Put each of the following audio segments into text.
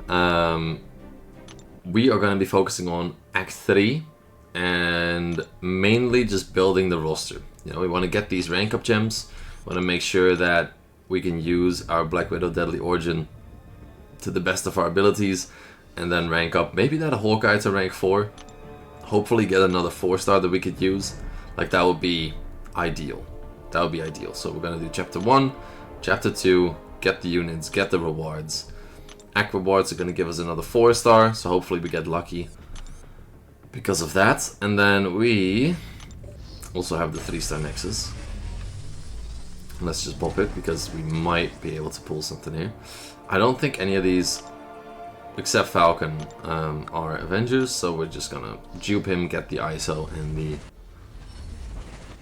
we are going to be focusing on Act 3 and mainly just building the roster. You know, we want to get these rank up gems. We want to make sure that we can use our Black Widow Deadly Origin to the best of our abilities and then rank up. Maybe that Hawkeye to rank 4. Hopefully get another 4-star that we could use. Like, that would be ideal. That would be ideal. So we're going to do Chapter 1, Chapter 2, get the units, get the rewards. Act rewards are going to give us another 4-star, so hopefully we get lucky because of that. And then we also have the 3-star Nexus. Let's just pop it because we might be able to pull something here. I don't think any of these, except Falcon, are Avengers, so we're just going to dupe him, get the ISO and the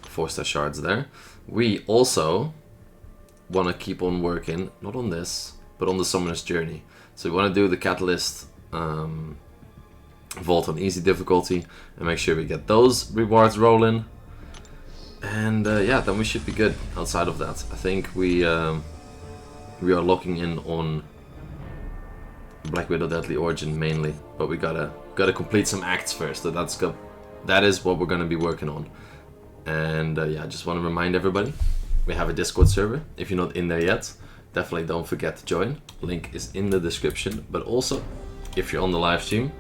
4-star shards there. We also want to keep on working, not on this, but on the Summoner's Journey. So we want to do the Catalyst Vault on easy difficulty and make sure we get those rewards rolling. And yeah, then we should be good outside of that. I think we are locking in on Black Widow Deadly Origin mainly, but we gotta complete some acts first. So that is what we're gonna be working on. And yeah, I just want to remind everybody, we have a Discord server. If you're not in there yet, definitely don't forget to join. Link is in the description. But also, if you're on the live stream,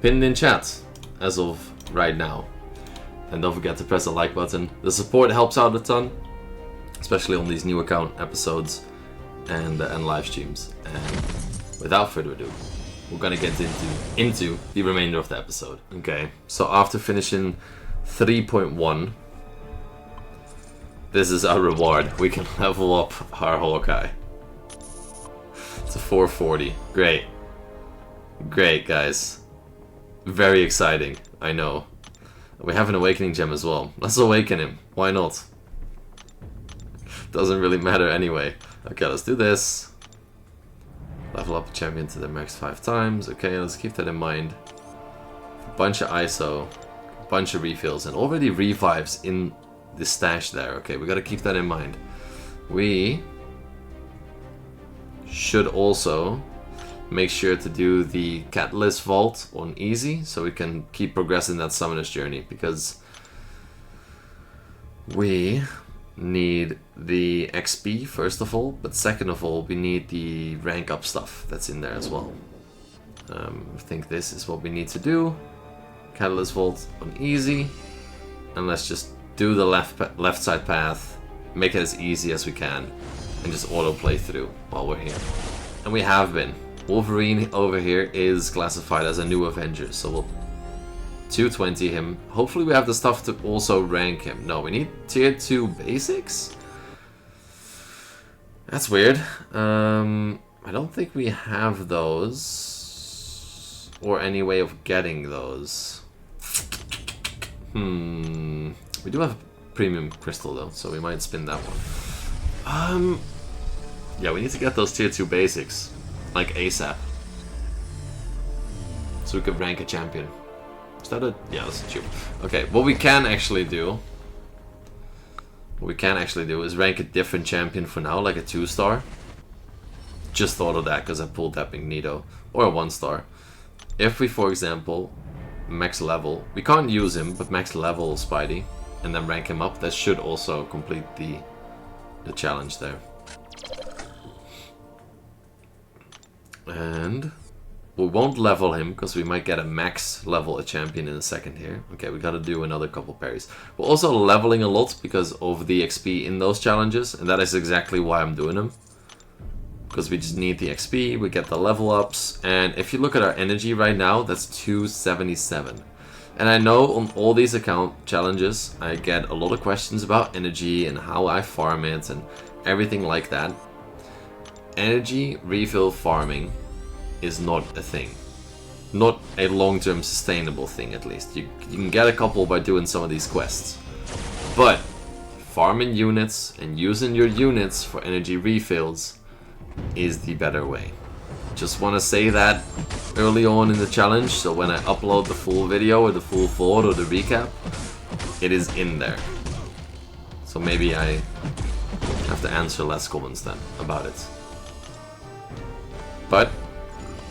pinned in chat as of right now. And don't forget to press the like button. The support helps out a ton, especially on these new account episodes and live streams. And without further ado, we're gonna get into the remainder of the episode. Okay, so after finishing 3.1, this is our reward. We can level up our Hawkeye to 440. Great. Great, guys. Very exciting, I know. We have an Awakening Gem as well. Let's awaken him. Why not? Doesn't really matter anyway. Okay, let's do this. Level up a champion to the max 5 times. Okay, let's keep that in mind. A bunch of ISO. A bunch of refills. And already revives in the stash there. Okay, we gotta keep that in mind. We should also make sure to do the Catalyst Vault on easy so we can keep progressing that Summoner's Journey, because we need the XP first of all, but second of all we need the rank up stuff that's in there as well. I think this is what we need to do. Catalyst Vault on easy, and let's just do the left side path, make it as easy as we can, and just auto play through while we're here. And we have been. Wolverine over here is classified as a new Avenger, so we'll 220 him. Hopefully we have the stuff to also rank him. No, we need tier 2 basics? That's weird. I don't think we have those, or any way of getting those. We do have premium crystal though, so we might spin that one. Yeah, we need to get those tier 2 basics, like ASAP, so we could rank a champion. Is that a... yeah, that's true. Okay, what we can actually do is rank a different champion for now, like a 2-star. Just thought of that because I pulled that Magneto, or a 1-star. If we, for example, max level, we can't use him, but max level Spidey, and then rank him up, that should also complete the challenge there. And we won't level him because we might get a max level a champion in a second here. Okay, we gotta do another couple parries. We're also leveling a lot because of the XP in those challenges, and that is exactly why I'm doing them. Because we just need the XP, we get the level ups, and if you look at our energy right now, that's 277. And I know on all these account challenges, I get a lot of questions about energy and how I farm it and everything like that. Energy refill farming is not a thing. Not a long-term sustainable thing, at least. You can get a couple by doing some of these quests. But farming units and using your units for energy refills is the better way. Just want to say that early on in the challenge, so when I upload the full video or the full VOD or the recap, it is in there. So maybe I have to answer less comments then about it. But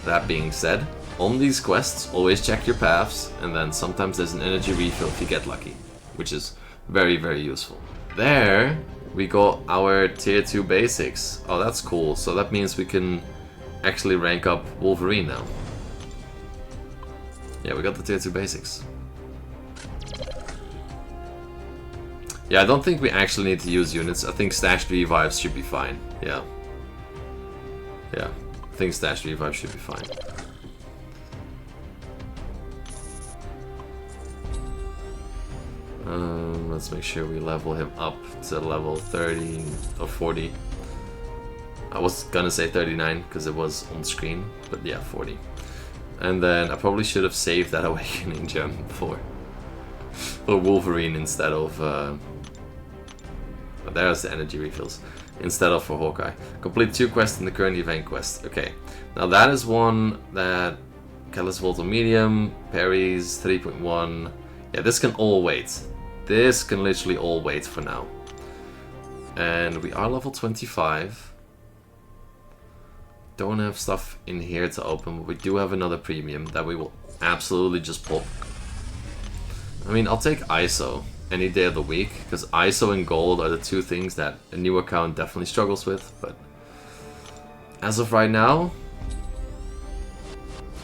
That being said, on these quests, always check your paths, and then sometimes there's an energy refill if you get lucky, which is very, very useful. There, we got our tier 2 basics. Oh, that's cool. So that means we can actually rank up Wolverine now. Yeah, we got the tier 2 basics. Yeah, I don't think we actually need to use units. I think stashed revives should be fine. Yeah. Yeah, I think stashed revives should be fine. Let's make sure we level him up to level 30 or 40. I was gonna say 39 because it was on screen, but yeah, 40. And then I probably should have saved that awakening gem for Wolverine instead of there's the energy refills instead of for Hawkeye. Complete 2 quests in the current event quest. Okay, now that is one that Catalyst Volt on medium, parries 3.1. Yeah, this can all wait. This can literally all wait for now. And we are level 25. Don't have stuff in here to open, but we do have another premium that we will absolutely just pop. I mean, I'll take ISO any day of the week, because ISO and gold are the 2 things that a new account definitely struggles with, but as of right now,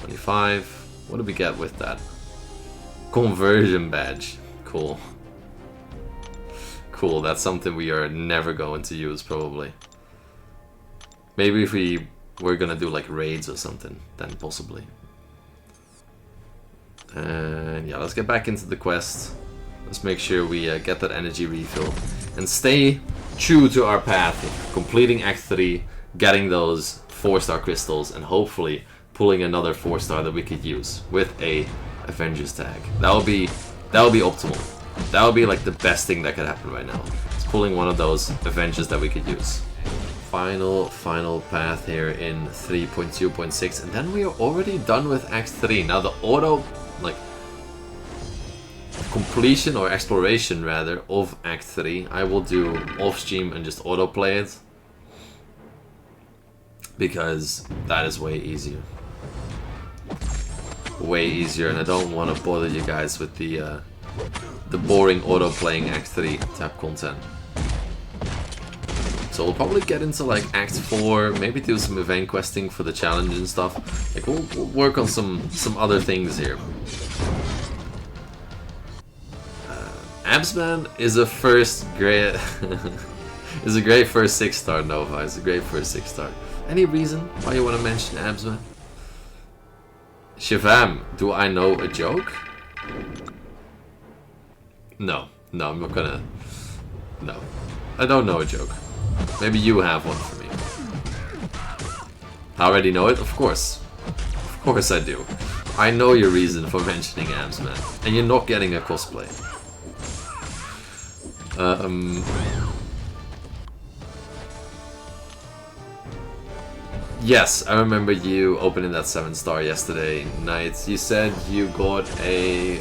25, what do we get with that? Conversion badge, cool. Cool, that's something we are never going to use, probably. Maybe if we were gonna do like raids or something, then possibly. And yeah, let's get back into the quest. Let's make sure we get that energy refill and stay true to our path, completing Act 3, getting those 4-star crystals, and hopefully pulling another 4-star that we could use with a Avengers tag. That would be optimal. That would be like the best thing that could happen right now. It's pulling one of those Avengers that we could use. Final path here in 3.2.6, and then we are already done with Act 3. Now the auto, like, completion or exploration rather of Act 3, I will do off stream and just autoplay it, because that is way easier. Way easier, and I don't want to bother you guys with the boring auto-playing Act 3 tab content. So we'll probably get into like Act 4, maybe do some event questing for the challenge and stuff. Like we'll work on some other things here. Absman is a first great is a great first 6-star Nova. It's a great first 6-star. Any reason why you want to mention Absman? Shivam, do I know a joke? No, I'm not gonna. No, I don't know a joke. Maybe you have one for me. I already know it? Of course. Of course I do. I know your reason for mentioning Absman, and you're not getting a cosplay. Yes, I remember you opening that 7-star yesterday night. You said you got a...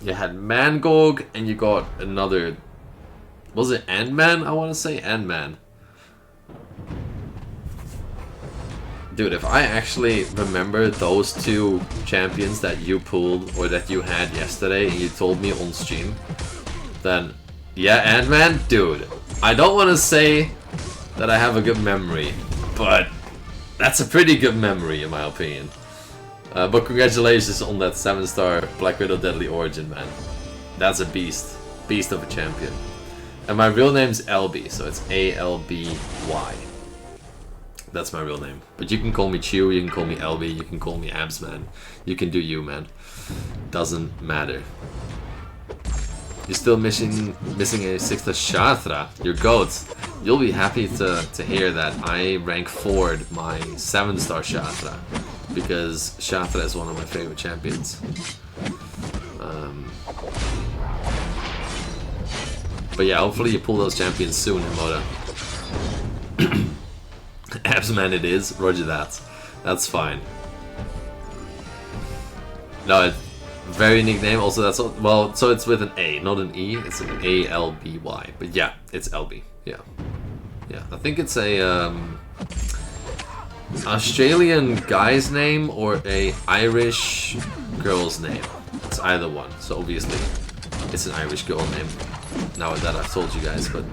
You had Mangog and you got another... Was it Ant-Man? I want to say Ant-Man. Dude, if I actually remember those 2 champions that you pulled or that you had yesterday and you told me on stream, then yeah, Ant-Man? Dude, I don't want to say that I have a good memory, but that's a pretty good memory in my opinion. But congratulations on that 7-star Black Widow Deadly Origin, man. That's a beast. Beast of a champion. And my real name's Alby, so it's A-L-B-Y. That's my real name. But you can call me Chew, you can call me Alby, you can call me Absman. You can do you, man. Doesn't matter. You're still missing a 6th Shatra, your goat. You'll be happy to hear that I rank forward my 7-star Shatra, because Shatra is one of my favorite champions. But yeah, hopefully you pull those champions soon, Moda. Absman it is, roger that. That's fine. No, very unique name. Also, that's well. So it's with an A, not an E. It's an A-L-B-Y. But yeah, it's LB. Yeah, yeah. I think it's a Australian guy's name or a Irish girl's name. It's either one. So obviously, it's an Irish girl name. Now that I've told you guys, but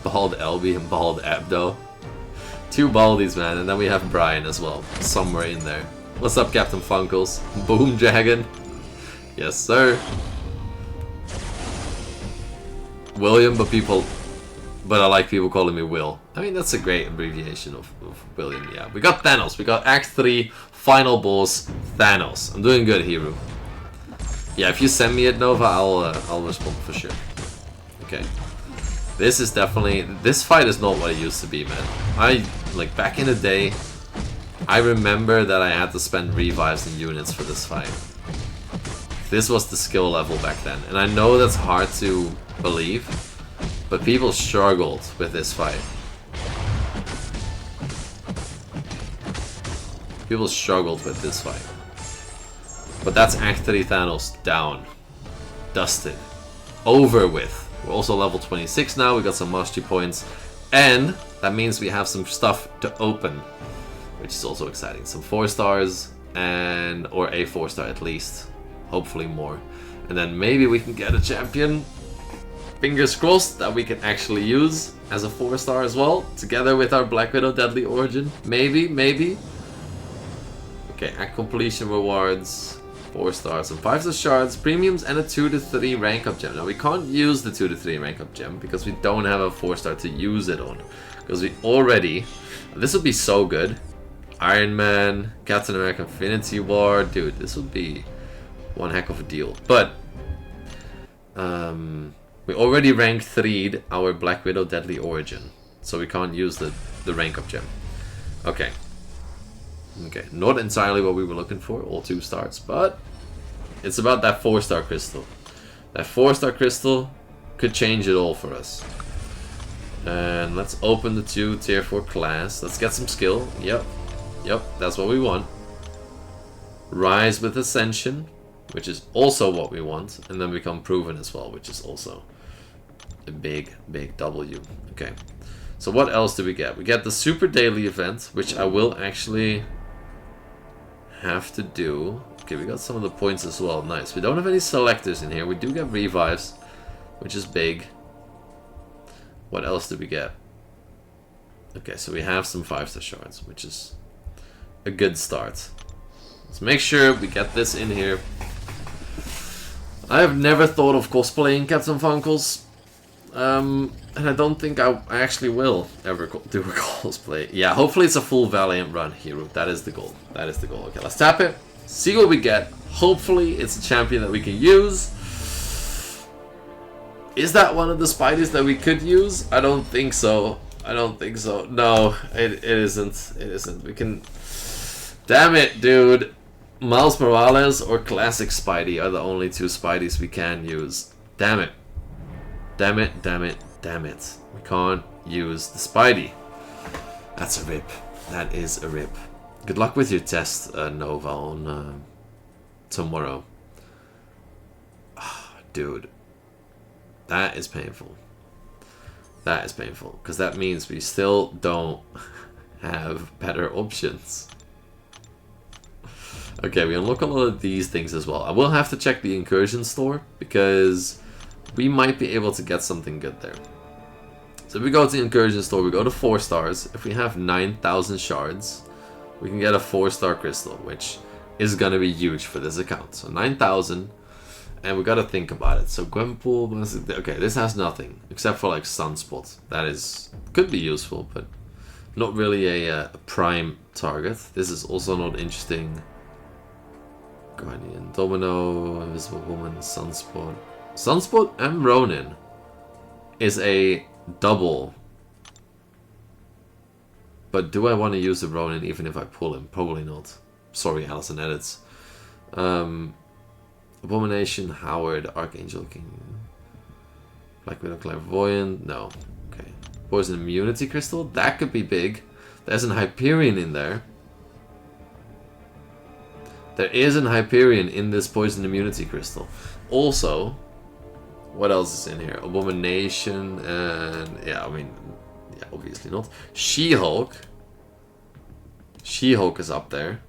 Bald Elby and Bald Abdo. 2 baldies, man, and then we have Brian as well, somewhere in there. What's up, Captain Funkles? Boom Dragon. Yes, sir. William, but I like people calling me Will. I mean, that's a great abbreviation of William, yeah. We got Thanos. We got Act 3, final boss, Thanos. I'm doing good, Hero. Yeah, if you send me it, Nova, I'll respond for sure. Okay. This is definitely... This fight is not what it used to be, man. Like, back in the day, I remember that I had to spend revives and units for this fight. This was the skill level back then. And I know that's hard to believe, but people struggled with this fight. People struggled with this fight. But that's Act 3 Thanos down. Dusted. Over with. We're also level 26 now, we got some mastery points. And that means we have some stuff to open, which is also exciting. Some 4 stars, or a 4 star at least. Hopefully more. And then maybe we can get a champion. Fingers crossed that we can actually use as a 4 star as well. Together with our Black Widow Deadly Origin. Maybe. Okay, at completion rewards. 4 stars and 5 star shards, premiums, and a 2 to 3 rank up gem. Now we can't use the 2 to 3 rank up gem because we don't have a 4 star to use it on. Because we already... This would be so good. Iron Man, Captain America Infinity War. Dude, this would be one heck of a deal. But we already rank 3'd our Black Widow Deadly Origin. So we can't use the rank up gem. Okay. Okay, not entirely what we were looking for, all 2 stars, but it's about that 4 star crystal. That 4 star crystal could change it all for us. And let's open the 2 tier 4 class. Let's get some skill. Yep, that's what we want. Rise with Ascension, which is also what we want. And then become proven as well, which is also a big W. Okay, so what else do we get? We get the Super Daily event, which I will actually... have to do. Okay, we got some of the points as well. Nice. We don't have any selectors in here. We do get revives, which is big. What else did we get? Okay, so we have some 5 star shards, which is a good start. Let's make sure we get this in here. I have never thought of cosplaying Captain Funkles. And I don't think I actually will ever do a cosplay. Yeah, hopefully it's a full Valiant run, Hero. That is the goal. That is the goal. Okay, let's tap it. See what we get. Hopefully it's a champion that we can use. Is that one of the Spideys that we could use? I don't think so. I don't think so. No, it isn't. It isn't. We can... Damn it, dude. Miles Morales or Classic Spidey are the only 2 Spideys we can use. Damn it. Damn it, damn it, damn it. We can't use the Spidey. That's a rip. That is a rip. Good luck with your test, Nova, on tomorrow. Oh, dude. That is painful. That is painful. Because that means we still don't have better options. Okay, we unlock a lot of these things as well. I will have to check the Incursion store, because... we might be able to get something good there. So if we go to the Incursion store, we go to 4 stars. If we have 9,000 shards, we can get a 4 star crystal, which is going to be huge for this account. So 9,000, and we got to think about it. So Gwenpool, okay, this has nothing except for like Sunspot. That is, could be useful, but not really a prime target. This is also not interesting. Guardian, Domino, Invisible Woman, Sunspot. Sunspot and Ronin is a double. But do I want to use the Ronin even if I pull him? Probably not. Sorry, Allison Edits. Abomination, Howard, Archangel King. Black Widow, Clairvoyant. No. Okay. Poison Immunity Crystal. That could be big. There's an Hyperion in there. There is an Hyperion in this Poison Immunity Crystal. Also... what else is in here? Abomination and... yeah, I mean... Yeah, obviously not. She-Hulk. She-Hulk is up there.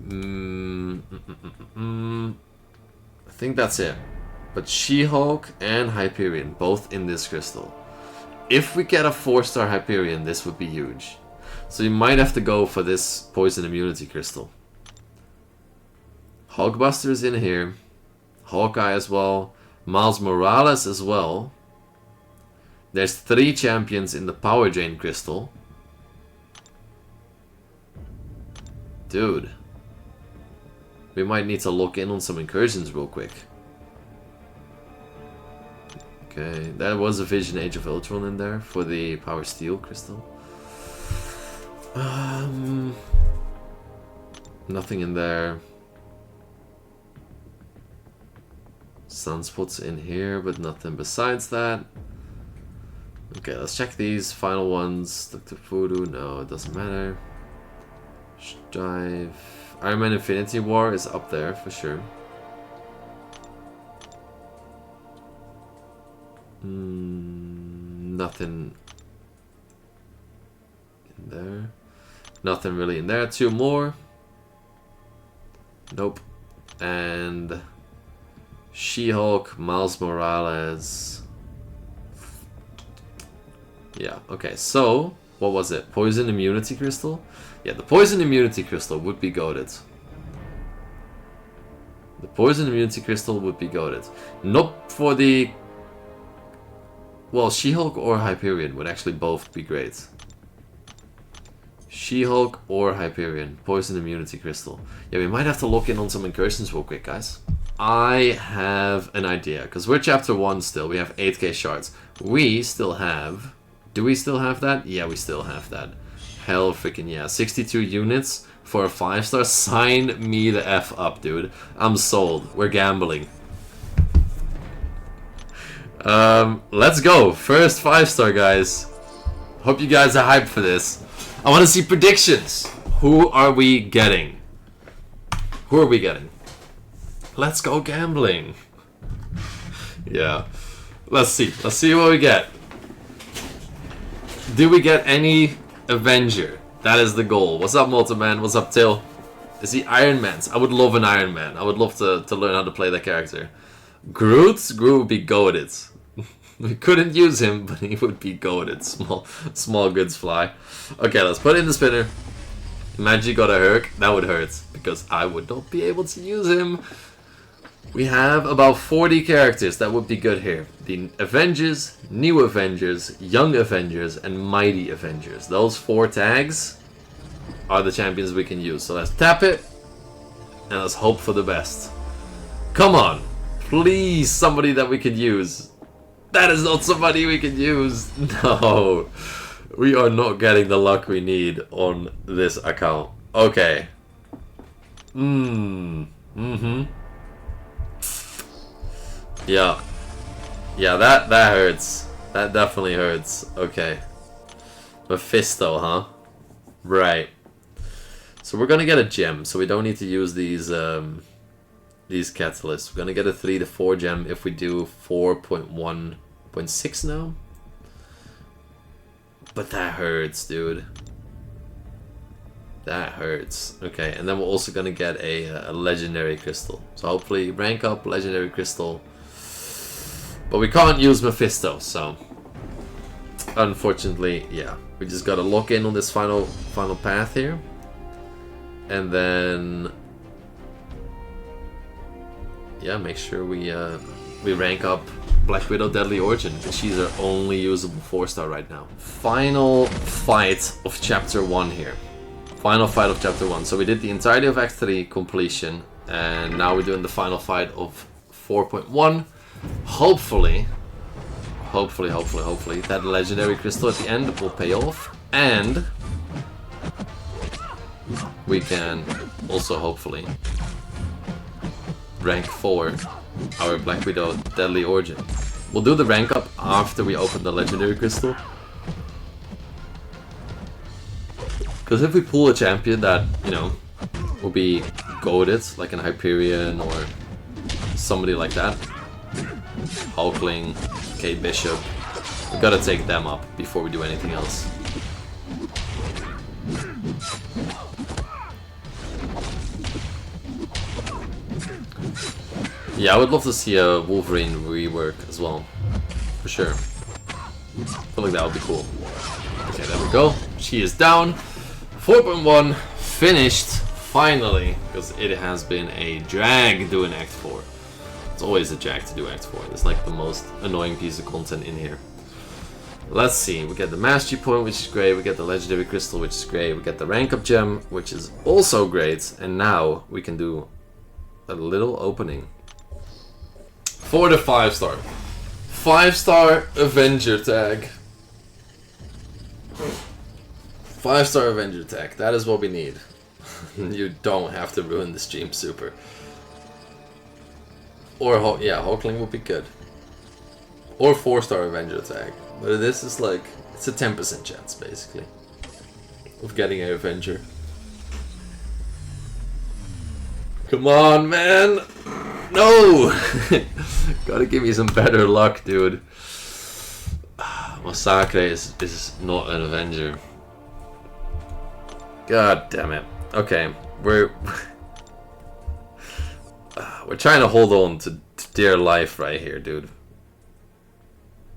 I think that's it. But She-Hulk and Hyperion, both in this crystal. If we get a 4-star Hyperion, this would be huge. So you might have to go for this Poison Immunity crystal. Hulkbuster is in here. Hawkeye as well. Miles Morales as well. There's 3 champions in the Power Drain crystal. Dude. We might need to lock in on some incursions real quick. Okay, that was a Vision Age of Ultron in there for the Power Steel crystal. Nothing in there. Sunspot's in here, but nothing besides that. Okay, let's check these final ones. Dr. Voodoo, no, it doesn't matter. Strive. Iron Man Infinity War is up there for sure. Nothing in there. Nothing really in there. 2 more. Nope. And She-Hulk, Miles Morales. Yeah, okay, so what was it? Poison Immunity Crystal? Yeah, the Poison Immunity Crystal would be goated. The Poison Immunity Crystal would be goated. Not for the... Well, She-Hulk or Hyperion would actually both be great. She-Hulk or Hyperion. Poison Immunity Crystal. Yeah, we might have to lock in on some incursions real quick, guys. I have an idea, because we're chapter 1 still. We have 8k shards. We still have... Do we still have that? Yeah, we still have that. Hell freaking yeah. 62 units for a 5-star. Sign me the F up, dude. I'm sold. We're gambling. Let's go. First 5-star, guys. Hope you guys are hyped for this. I want to see predictions. Who are we getting? Who are we getting? Let's go gambling. Yeah. Let's see. Let's see what we get. Do we get any Avenger? That is the goal. What's up, Multiman? What's up, Till? Is he Iron Man's? I would love an Iron Man. I would love to learn how to play that character. Groot? Groot would be goated. We couldn't use him, but he would be goated. Small goods fly. Okay, let's put it in the spinner. Imagine you got a Herc. That would hurt, because I would not be able to use him. We have about 40 characters that would be good here. The Avengers, New Avengers, Young Avengers, and Mighty Avengers. Those 4 tags are the champions we can use. So let's tap it, and let's hope for the best. Come on. Please, somebody that we could use. That is not somebody we can use. No. We are not getting the luck we need on this account. Okay. Yeah. Yeah, that hurts. That definitely hurts. Okay. Mephisto, huh? Right. So we're gonna get a gem, so we don't need to use these catalysts. We're gonna get a 3 to 4 gem if we do 4.1.6 now. But that hurts, dude. That hurts. Okay, and then we're also gonna get a legendary crystal. So hopefully rank up legendary crystal. But we can't use Mephisto, so unfortunately, yeah, we just gotta lock in on this final path here, and then yeah, make sure we rank up Black Widow Deadly Origin, because she's our only usable 4-star right now. Final fight of chapter 1 here. Final fight of chapter 1. So we did the entirety of Act 3 completion, and now we're doing the final fight of 4.1. Hopefully, that legendary crystal at the end will pay off, and we can also hopefully rank 4 our Black Widow Deadly Origin. We'll do the rank up after we open the legendary crystal, because if we pull a champion that, you know, will be goated, like an Hyperion or somebody like that, Hulkling, AFK Bishop. We gotta take them up before we do anything else. Yeah, I would love to see a Wolverine rework as well. For sure. I feel like that would be cool. Okay, there we go. She is down. 4.1 finished. Finally. Because it has been a drag doing Act 4. It's always a drag to do Act 4. It's like the most annoying piece of content in here. Let's see. We get the Mastery Point, which is great. We get the Legendary Crystal, which is great. We get the Rank Up Gem, which is also great. And now we can do a little opening. For the 5-star. 5-star Avenger tag. 5-star Avenger tag. That is what we need. You don't have to ruin the stream super. Or, yeah, Hulkling would be good. Or 4-star Avenger tag. But this is like, it's a 10% chance, basically, of getting an Avenger. Come on, man! No! Gotta give me some better luck, dude. Massacre is not an Avenger. God damn it. Okay, we're trying to hold on to dear life right here, dude.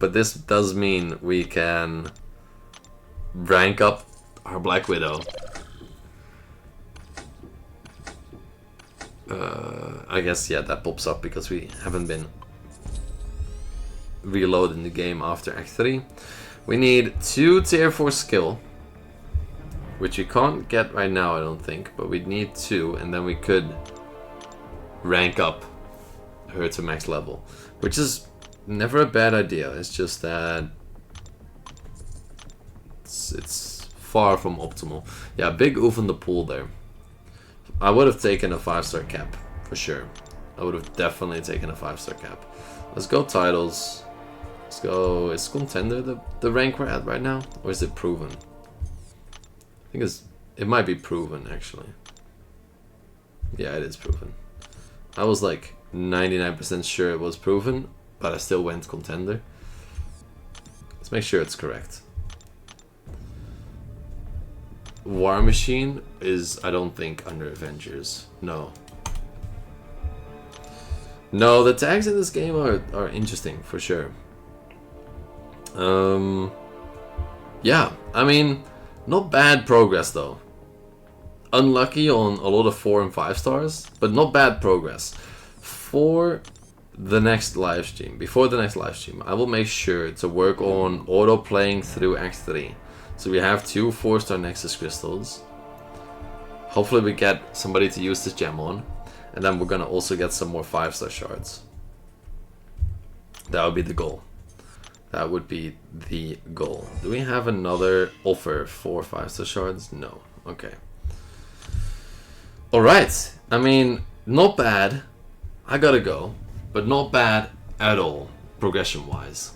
But this does mean we can rank up our Black Widow. I guess, yeah, that pops up because we haven't been reloading the game after Act 3. We need 2 tier 4 skill, which we can't get right now, I don't think, but we need 2, and then we could rank up her to max level, which is never a bad idea. It's just that it's far from optimal. Yeah, big oof in the pool there. I would have taken a 5-star cap, for sure. I would have definitely taken a 5-star cap. Let's go titles. Let's go... Is Contender the rank we're at right now? Or is it Proven? I think it might be Proven, actually. Yeah, it is Proven. I was like 99% sure it was Proven, but I still went Contender. Let's make sure it's correct. War Machine is, I don't think, under Avengers. No. No, the tags in this game are interesting, for sure. Yeah, I mean, not bad progress, though. Unlucky on a lot of 4 and 5 stars, but not bad progress. For the next live stream, before the next live stream, I will make sure to work on auto playing through Act 3. So we have 2 4-star Nexus crystals. Hopefully we get somebody to use this gem on. And then we're gonna also get some more 5-star shards. That would be the goal. That would be the goal. Do we have another offer for 5-star shards? No. Okay. Alright. I mean, not bad. I gotta go. But not bad at all, progression-wise.